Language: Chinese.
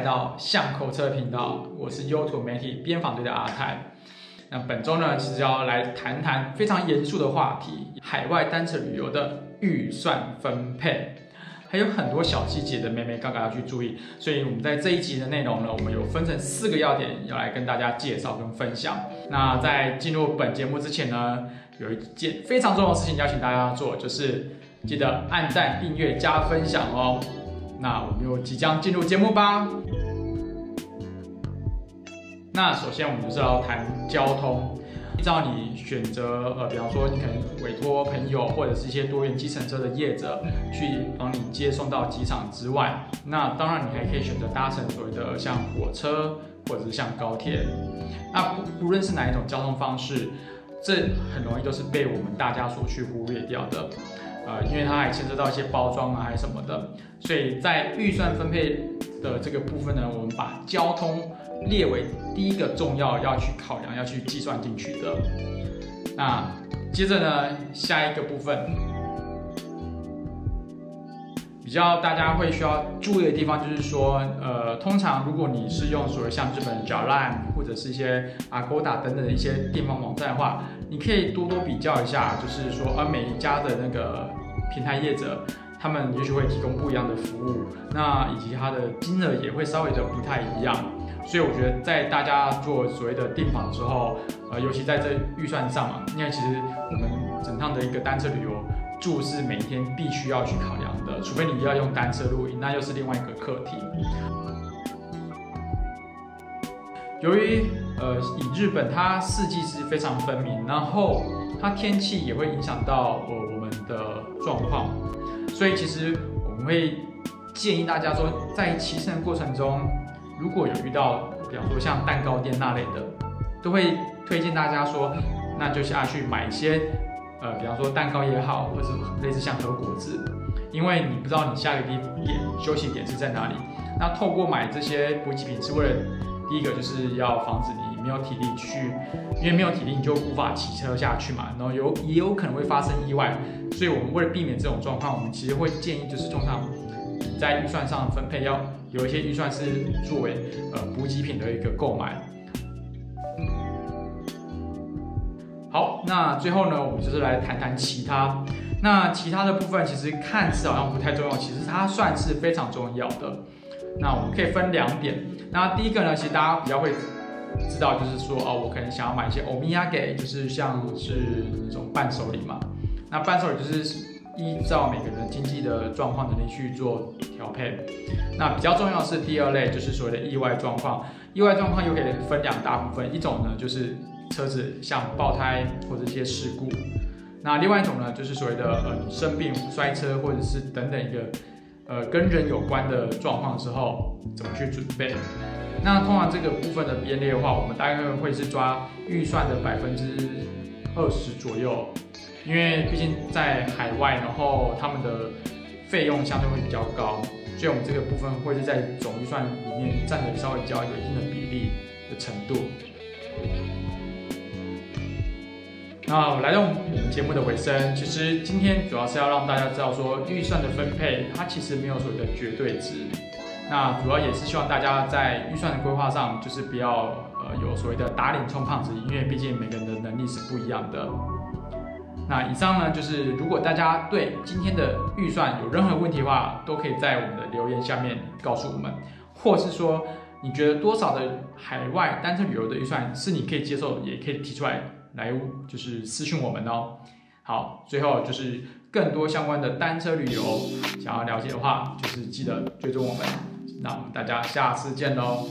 到巷口车频道，我是优图媒体编访队的阿泰。那本周呢，其实要来谈谈非常严肃的话题——海外单车旅游的预算分配，还有很多小细节的妹妹嘎嘎要去注意。所以我们在这一集的内容呢，我们有分成4个要点要来跟大家介绍跟分享。那在进入本节目之前呢，有一件非常重要的事情要请大家做，就是记得按赞、订阅、加分享哦。那我们就即将进入节目吧。那首先我们就是要谈交通，依照你选择比方说你可能委托朋友或者是一些多元计程车的业者去帮你接送到机场之外，那当然你还可以选择搭乘所谓的像火车或者是像高铁。那不论是哪一种交通方式，这很容易都是被我们大家所去忽略掉的。因为它还牵涉到一些包装啊，还是什么的，所以在预算分配的这个部分呢，我们把交通列为第一个重要要去考量、要去计算进去的。那接着呢，下一个部分比较大家会需要注意的地方，就是说，通常如果你是用所谓像日本的 JALAN 或者是一些 Agoda 等等的一些电商网站的话，你可以多多比较一下，就是说，每一家的那个平台业者，他们也许会提供不一样的服务，那以及它的金额也会稍微的不太一样。所以我觉得在大家做所谓的订房的时候，尤其在这预算上嘛，因为其实我们整趟的一个单车旅游住是每一天必须要去考量的，除非你要用单车露营，那又是另外一个课题。由于以日本它四季是非常分明，然后它天气也会影响到我们的状况，所以其实我们会建议大家说，在骑乘的过程中，如果有遇到比方说像蛋糕店那类的，都会推荐大家说，那就下去买一些比方说蛋糕也好，或者类似像和果子，因为你不知道你下个点休息点是在哪里。那透过买这些补给品，是为了第一个就是要防止你没有体力去，因为没有体力你就无法骑车下去嘛，然后也有可能会发生意外。所以我们为了避免这种状况，我们其实会建议就是通常你在预算上分配要有一些预算是作为补给品的一个购买。好，那最后呢，我们就是来谈谈其他。那其他的部分其实看似好像不太重要，其实它算是非常重要的。那我们可以分2点。那第一个呢，其实大家比较会知道，就是说我可能想要买一些おみやげ，就是像是那种伴手礼嘛。那伴手礼就是依照每个人的经济的状况能力去做调配。那比较重要的是第2类，就是所谓的意外状况。意外状况又可以分2大部分，一种呢就是车子像爆胎或者一些事故，那另外一种呢，就是所谓的你生病、摔车或者是等等一个跟人有关的状况的时候，怎么去准备？那通常这个部分的编列的话，我们大概会是抓预算的20%左右，因为毕竟在海外，然后他们的费用相对会比较高，所以我们这个部分会是在总预算里面占的稍微比较有一定的比例的程度。那来到我们节目的尾声，其实今天主要是要让大家知道说，预算的分配它其实没有所谓的绝对值。那主要也是希望大家在预算的规划上，就是不要有所谓的打脸充胖子，因为毕竟每个人的能力是不一样的。那以上呢，就是如果大家对今天的预算有任何问题的话，都可以在我们的留言下面告诉我们，或是说你觉得多少的海外单车旅游的预算是你可以接受，也可以提出来就是私讯我们哦。好，最后就是更多相关的单车旅游想要了解的话，就是记得追踪我们。那我们大家下次见喽。